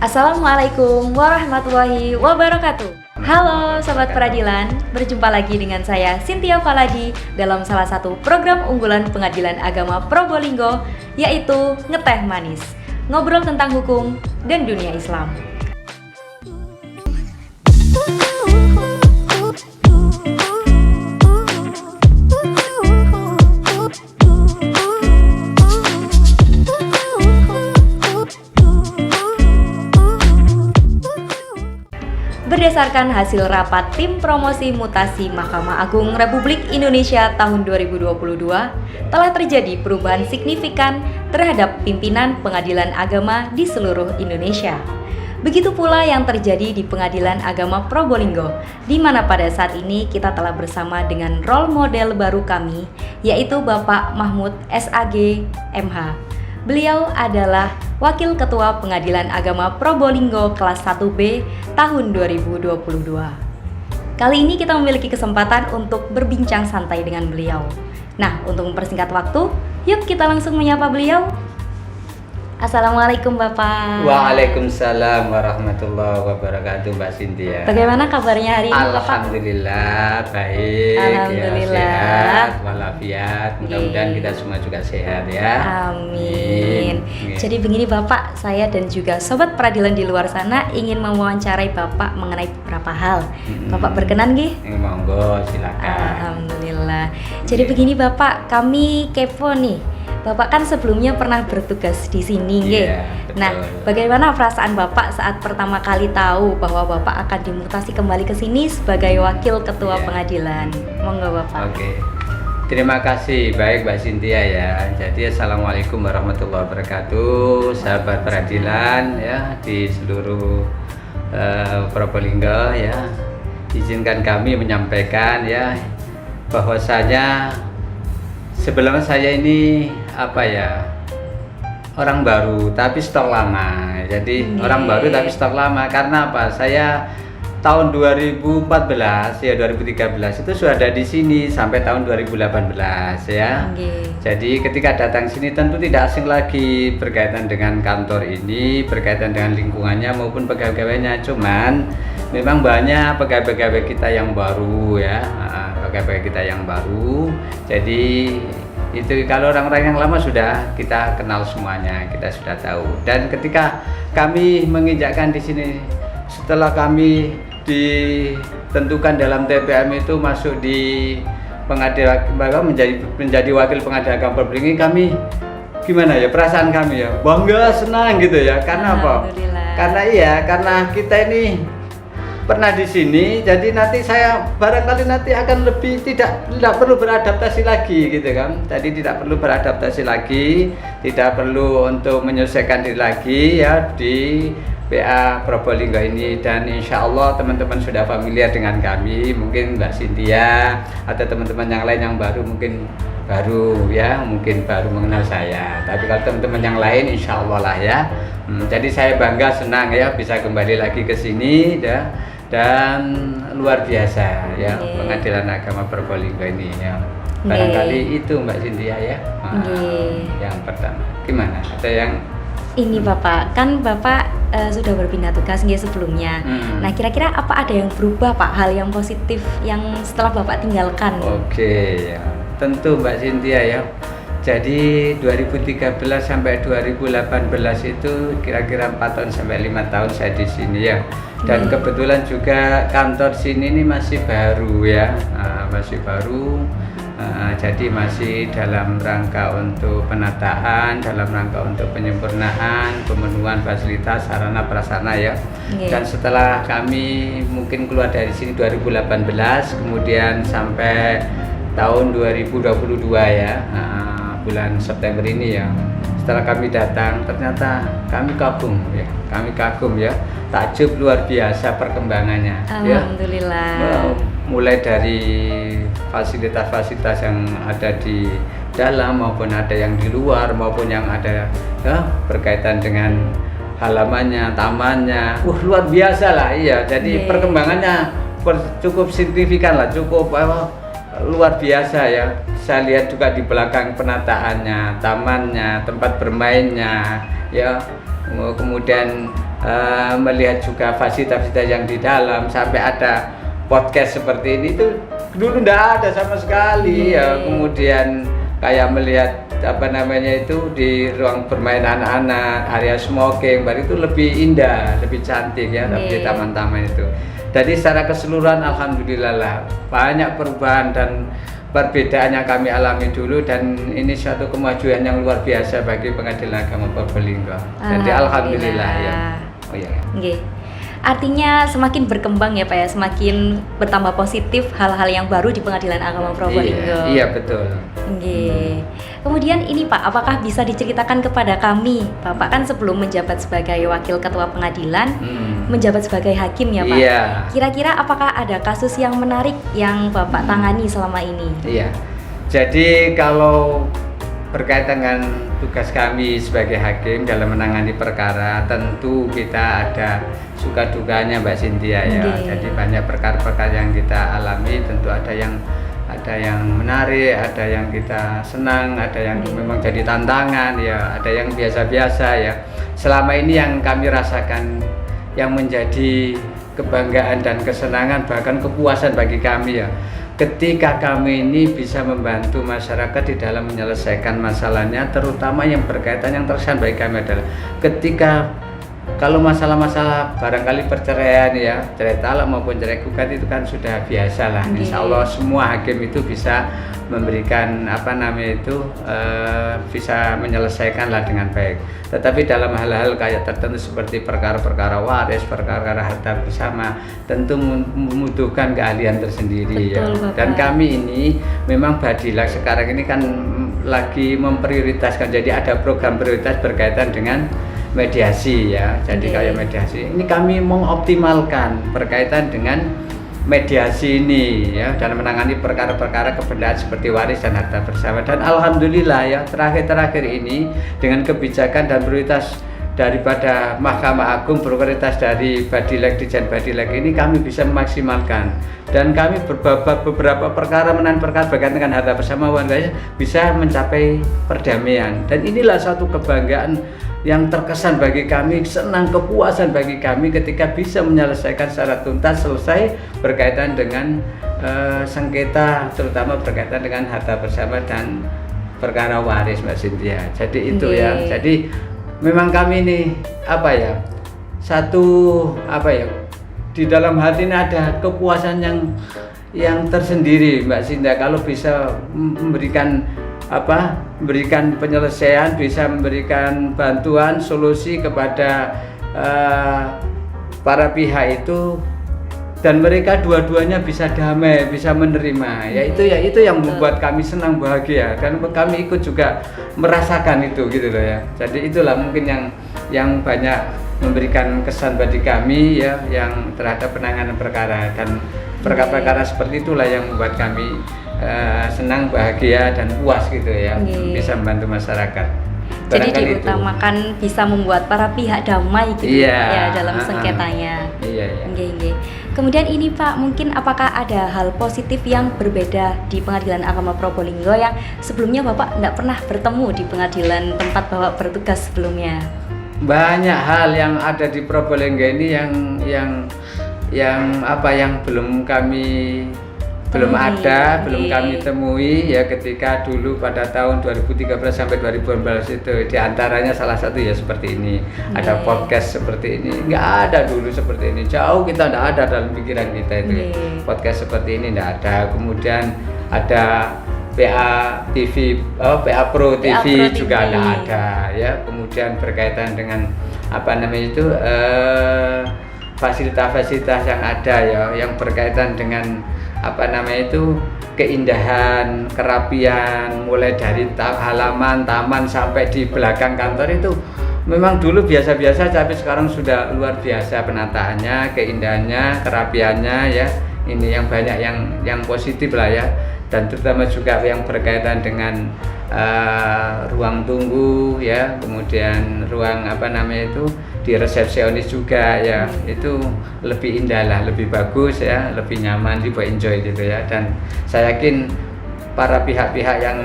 Assalamualaikum warahmatullahi wabarakatuh. Halo Sobat Peradilan, berjumpa lagi dengan saya Cynthia Faladi dalam salah satu program unggulan Pengadilan Agama Probolinggo, yaitu Ngeteh Manis, ngobrol tentang hukum dan dunia Islam. Berdasarkan hasil rapat Tim Promosi Mutasi Mahkamah Agung Republik Indonesia tahun 2022, telah terjadi perubahan signifikan terhadap pimpinan pengadilan agama di seluruh Indonesia. Begitu pula yang terjadi di Pengadilan Agama Probolinggo, di mana pada saat ini kita telah bersama dengan role model baru kami, yaitu Bapak Mahmud SAG MH. Beliau adalah Wakil Ketua Pengadilan Agama Probolinggo kelas 1B tahun 2022. Kali ini kita memiliki kesempatan untuk berbincang santai dengan beliau. Nah, untuk mempersingkat waktu, yuk kita langsung menyapa beliau. Assalamualaikum Bapak. Waalaikumsalam warahmatullahi wabarakatuh, Mbak Cynthia. Bagaimana kabarnya hari ini Bapak? Alhamdulillah baik. Alhamdulillah. Ya, sehat walafiat. Mudah-mudahan kita semua juga sehat ya. Amin. Jadi begini Bapak, saya dan juga Sobat Peradilan di luar sana ingin mewawancarai Bapak mengenai beberapa hal. Bapak berkenan nggih? Monggo silakan. Alhamdulillah. Jadi begini Bapak, kami kepo nih. Bapak kan sebelumnya pernah bertugas di sini, nggih. Iya, Nah, bagaimana perasaan Bapak saat pertama kali tahu bahwa Bapak akan dimutasi kembali ke sini sebagai Wakil Ketua Pengadilan? Monggo Bapak. Oke. Terima kasih, baik Mbak Cynthia ya. Jadi assalamualaikum warahmatullahi wabarakatuh, sahabat peradilan ya di seluruh Probolinggo ya. Izinkan kami menyampaikan ya bahwasanya sebelumnya saya ini orang baru tapi stok lama. Jadi orang baru tapi stok lama karena apa? Saya tahun 2014 ya 2013 itu sudah ada di sini sampai tahun 2018 ya. Jadi ketika datang sini tentu tidak asing lagi berkaitan dengan kantor ini, berkaitan dengan lingkungannya maupun pegawai-pegawainya. Cuman memang banyak pegawai-pegawai kita yang baru ya, pegawai kita yang baru. Jadi itu kalau orang-orang yang lama sudah kita kenal semuanya, kita sudah tahu. Dan ketika kami menginjakkan di sini, setelah kami ditentukan dalam TPM itu masuk di pengadilan menjadi wakil pengadilan agama Probolinggo, kami gimana ya perasaan kami ya bangga, senang gitu ya. Karena apa? Karena kita ini pernah di sini, jadi nanti saya barangkali nanti akan lebih tidak perlu beradaptasi lagi gitu kan. Jadi tidak perlu beradaptasi lagi, tidak perlu untuk menyelesaikan diri lagi ya di PA Probolinggo ini. Dan insya Allah teman-teman sudah familiar dengan kami, mungkin Mbak Cynthia atau teman-teman yang lain yang baru mungkin baru mengenal saya. Tapi kalau teman-teman yang lain insya Allah lah ya. Jadi saya bangga, senang ya bisa kembali lagi ke sini ya. Dan luar biasa ya Pengadilan Agama Probolinggo ini ya. Barangkali itu Mbak Cynthia ya. Yang pertama gimana? Ada yang ini Bapak, kan Bapak sudah berpindah tugas sebelumnya. Nah kira-kira apa ada yang berubah Pak, hal yang positif yang setelah Bapak tinggalkan? Oke ya, tentu Mbak Cynthia ya. Jadi 2013 sampai 2018 itu kira-kira 4 tahun sampai 5 tahun saya di sini ya. Dan kebetulan juga kantor sini ini masih baru ya, masih baru. Jadi masih dalam rangka untuk penataan, dalam rangka untuk penyempurnaan, pemenuhan fasilitas sarana prasarana ya. Dan setelah kami mungkin keluar dari sini 2018, kemudian sampai tahun 2022 ya, bulan September ini ya. Setelah kami datang, ternyata kami kagum ya, takjub luar biasa perkembangannya. Alhamdulillah. Ya. mulai dari fasilitas-fasilitas yang ada di dalam maupun ada yang di luar maupun yang ada ya, berkaitan dengan halamannya, tamannya, luar biasa lah, iya. Jadi perkembangannya cukup signifikan lah, cukup luar biasa ya. Saya lihat juga di belakang penataannya, tamannya, tempat bermainnya, ya. Kemudian melihat juga fasilitas-fasilitas yang di dalam, sampai ada podcast seperti ini itu dulu enggak ada sama sekali ya. Kemudian kayak melihat apa namanya itu di ruang bermain anak-anak, area smoking, baru itu lebih indah, lebih cantik ya di taman-taman itu. Jadi secara keseluruhan alhamdulillah lah banyak perubahan dan perbedaan yang kami alami dulu, dan ini suatu kemajuan yang luar biasa bagi Pengadilan Agama Probolinggo. Jadi alhamdulillah ya. Oh iya. Okay. Artinya semakin berkembang ya Pak ya, semakin bertambah positif hal-hal yang baru di Pengadilan Agama Probolinggo. Iya betul. Kemudian ini Pak, apakah bisa diceritakan kepada kami, Bapak kan sebelum menjabat sebagai Wakil Ketua Pengadilan, menjabat sebagai Hakim ya Pak. Iya. Kira-kira apakah ada kasus yang menarik yang Bapak tangani selama ini? Iya. Jadi kalau berkaitan dengan tugas kami sebagai hakim dalam menangani perkara, tentu kita ada suka dukanya Mbak Cynthia ya. Jadi banyak perkara-perkara yang kita alami, tentu ada yang menarik, ada yang kita senang, ada yang memang jadi tantangan ya, ada yang biasa-biasa ya. Selama ini yang kami rasakan yang menjadi kebanggaan dan kesenangan, bahkan kepuasan bagi kami ya, ketika kami ini bisa membantu masyarakat di dalam menyelesaikan masalahnya, terutama yang berkaitan yang terkesan bagi kami adalah ketika kalau masalah-masalah barangkali perceraian ya, cerai talak maupun cerai gugat itu kan sudah biasa lah. Insya Allah semua hakim itu bisa memberikan bisa menyelesaikan lah dengan baik. Tetapi dalam hal-hal kayak tertentu seperti perkara-perkara waris, perkara-perkara harta bersama, tentu membutuhkan keahlian tersendiri. Betul, ya. Dan kami ini memang Badilak sekarang ini kan lagi memprioritaskan, jadi ada program prioritas berkaitan dengan mediasi ya. Jadi kayak mediasi ini kami mengoptimalkan berkaitan dengan mediasi ini ya, dalam menangani perkara-perkara kebendaan seperti waris dan harta bersama. Dan alhamdulillah ya, terakhir-terakhir ini dengan kebijakan dan prioritas daripada Mahkamah Agung, prioritas dari Badilek, Ditjen Badilek ini kami bisa memaksimalkan, dan kami beberapa perkara menangani perkara berkaitan dengan harta bersama bisa mencapai perdamaian. Dan inilah satu kebanggaan yang terkesan bagi kami, senang, kepuasan bagi kami ketika bisa menyelesaikan secara tuntas, selesai berkaitan dengan sengketa, terutama berkaitan dengan harta bersama dan perkara waris Mbak Cynthia. Jadi itu ya. Jadi memang kami ini di dalam hati ini ada kepuasan yang tersendiri Mbak Cynthia kalau bisa memberikan penyelesaian, bisa memberikan bantuan solusi kepada para pihak itu, dan mereka dua-duanya bisa damai, bisa menerima. Itu yang membuat kami senang, bahagia, dan kami ikut juga merasakan itu gitu loh ya. Jadi itulah mungkin yang banyak memberikan kesan bagi kami ya, yang terhadap penanganan perkara, dan perkara-perkara seperti itulah yang membuat kami senang, bahagia, dan puas gitu ya, bisa membantu masyarakat. Jadi diutamakan bisa membuat para pihak damai gitu ya dalam sengketanya. Kemudian ini Pak, mungkin apakah ada hal positif yang berbeda di Pengadilan Agama Probolinggo yang sebelumnya Bapak tidak pernah bertemu di pengadilan tempat Bapak bertugas sebelumnya? Banyak hal yang ada di Probolinggo ini yang belum kami temui ya, ketika dulu pada tahun 2013 sampai 2014 itu. Di antaranya salah satu ya seperti ini, ada podcast seperti ini, nggak ada dulu seperti ini, jauh kita nggak ada dalam pikiran kita itu. Podcast seperti ini nggak ada. Kemudian ada PA TV, PA Pro TV juga nggak ada ya. Kemudian berkaitan dengan fasilitas-fasilitas yang ada ya, yang berkaitan dengan keindahan, kerapian, mulai dari halaman, taman sampai di belakang kantor itu memang dulu biasa-biasa, tapi sekarang sudah luar biasa penataannya, keindahannya, kerapiannya ya. ini yang banyak yang positif lah ya, dan terutama juga yang berkaitan dengan ruang tunggu ya, kemudian ruang di resepsionis juga ya, itu lebih indah lah, lebih bagus ya, lebih nyaman, lebih enjoy gitu ya. Dan saya yakin para pihak-pihak yang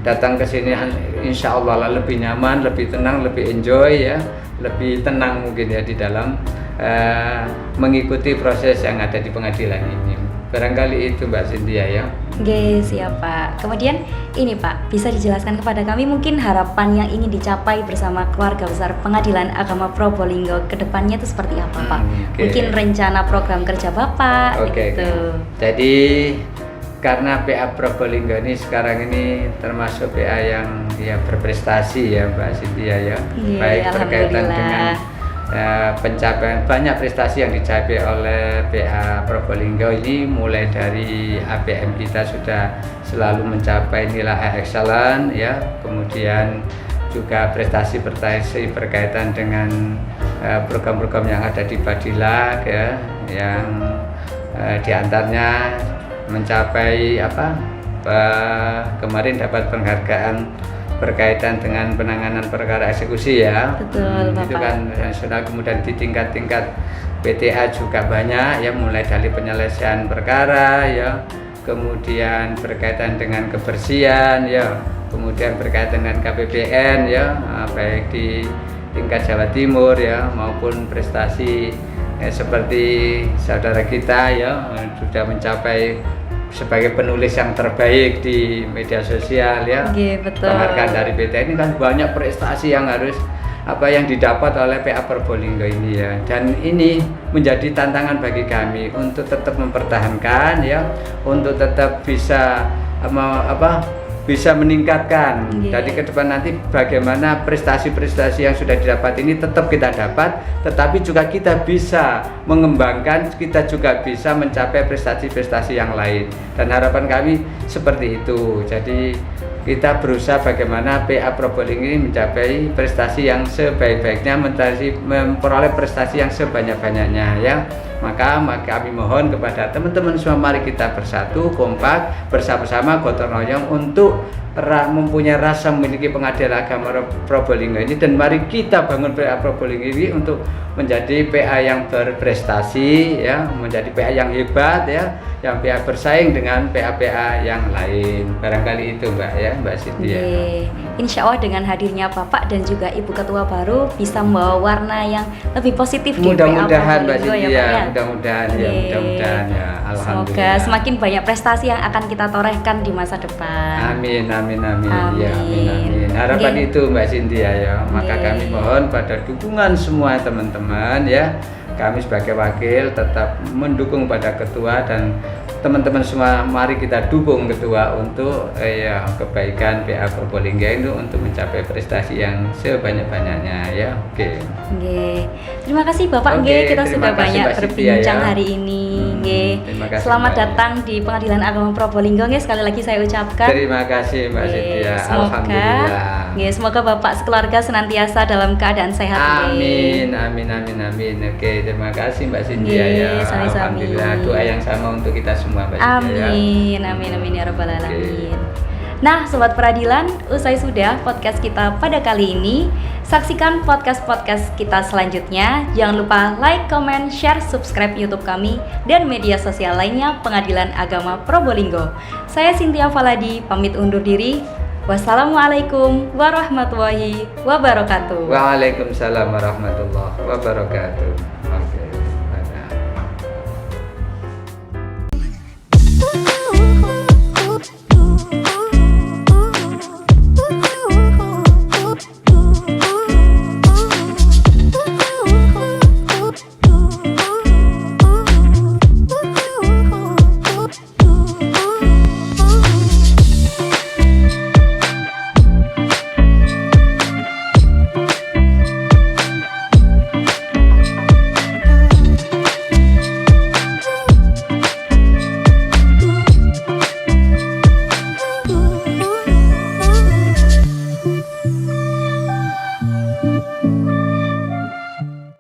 datang ke sini insya Allah lah lebih nyaman, lebih tenang, lebih enjoy ya, lebih tenang mungkin ya di dalam mengikuti proses yang ada di pengadilan ini. Barangkali itu Mbak Cynthia ya. Oke, siap Pak. Kemudian ini Pak, bisa dijelaskan kepada kami mungkin harapan yang ingin dicapai bersama keluarga besar Pengadilan Agama Probolinggo ke depannya itu seperti apa Pak? Okay. Mungkin rencana program kerja Bapak gitu. Jadi karena PA Probolinggo ini sekarang ini termasuk PA yang ya berprestasi ya Mbak Cynthia ya. Baik berkaitan dengan pencapaian banyak prestasi yang dicapai oleh PA Probolinggo ini, mulai dari APM kita sudah selalu mencapai nilai excellent ya, kemudian juga prestasi berkaitan dengan program-program yang ada di Badilag ya, yang diantaranya mencapai kemarin dapat penghargaan berkaitan dengan penanganan perkara eksekusi ya. Betul, Bapak. Itu kan nasional, kemudian di tingkat-tingkat PTA juga banyak ya, mulai dari penyelesaian perkara ya, kemudian berkaitan dengan kebersihan ya, kemudian berkaitan dengan KPPN ya, baik di tingkat Jawa Timur ya maupun prestasi seperti saudara kita ya sudah mencapai sebagai penulis yang terbaik di media sosial ya. Betul. Penghargaan dari PTA ini kan banyak prestasi yang harus yang didapat oleh PA Probolinggo ini ya. Dan ini menjadi tantangan bagi kami untuk tetap mempertahankan ya, untuk tetap bisa bisa meningkatkan. Jadi ke depan nanti bagaimana prestasi-prestasi yang sudah didapat ini tetap kita dapat, tetapi juga kita bisa mengembangkan, kita juga bisa mencapai prestasi-prestasi yang lain. Dan harapan kami seperti itu. Jadi kita berusaha bagaimana PA Probolinggo ini mencapai prestasi yang sebaik-baiknya, memperoleh prestasi yang sebanyak-banyaknya ya. Maka kami mohon kepada teman-teman semua, mari kita bersatu, kompak, bersama-sama, gotong royong untuk mempunyai rasa memiliki Pengadilan Agama Probolinggo ini, dan mari kita bangun PA Probolinggo ini untuk menjadi PA yang berprestasi ya, menjadi PA yang hebat ya, yang PA bersaing dengan PA-PA yang lain. Barangkali itu Mbak Cynthia. Insya Allah dengan hadirnya Bapak dan juga Ibu Ketua baru bisa membawa warna yang lebih positif di PA Probolinggo ya Pak ya. Mudah-mudahan ya. Alhamdulillah. Semoga semakin banyak prestasi yang akan kita torehkan di masa depan. Amin. Ya, amin. Harapan itu Mbak Cynthia ya. Maka kami mohon pada dukungan semua teman-teman ya. Kami sebagai wakil tetap mendukung pada ketua, dan teman-teman semua mari kita dukung ketua untuk kebaikan PA Probolinggo itu untuk mencapai prestasi yang sebanyak-banyaknya ya. Oke. Terima kasih Bapak kita sudah banyak berbincang hari ini. Selamat datang di Pengadilan Agama Probolinggo sekali lagi saya ucapkan. Terima kasih Mbak Cynthia. Alhamdulillah. Semoga Bapak sekeluarga senantiasa dalam keadaan sehat. Amin. Oke, terima kasih Mbak Cynthia ya. Alhamdulillah, doa yang sama untuk kita semua Mbak Cynthia. Amin ya rabbal alamin. Nah, Sobat Peradilan, usai sudah podcast kita pada kali ini. Saksikan podcast-podcast kita selanjutnya. Jangan lupa like, comment, share, subscribe YouTube kami dan media sosial lainnya Pengadilan Agama Probolinggo. Saya Cynthia Faladi, pamit undur diri. Wassalamualaikum warahmatullahi wabarakatuh. Waalaikumsalam warahmatullahi wabarakatuh.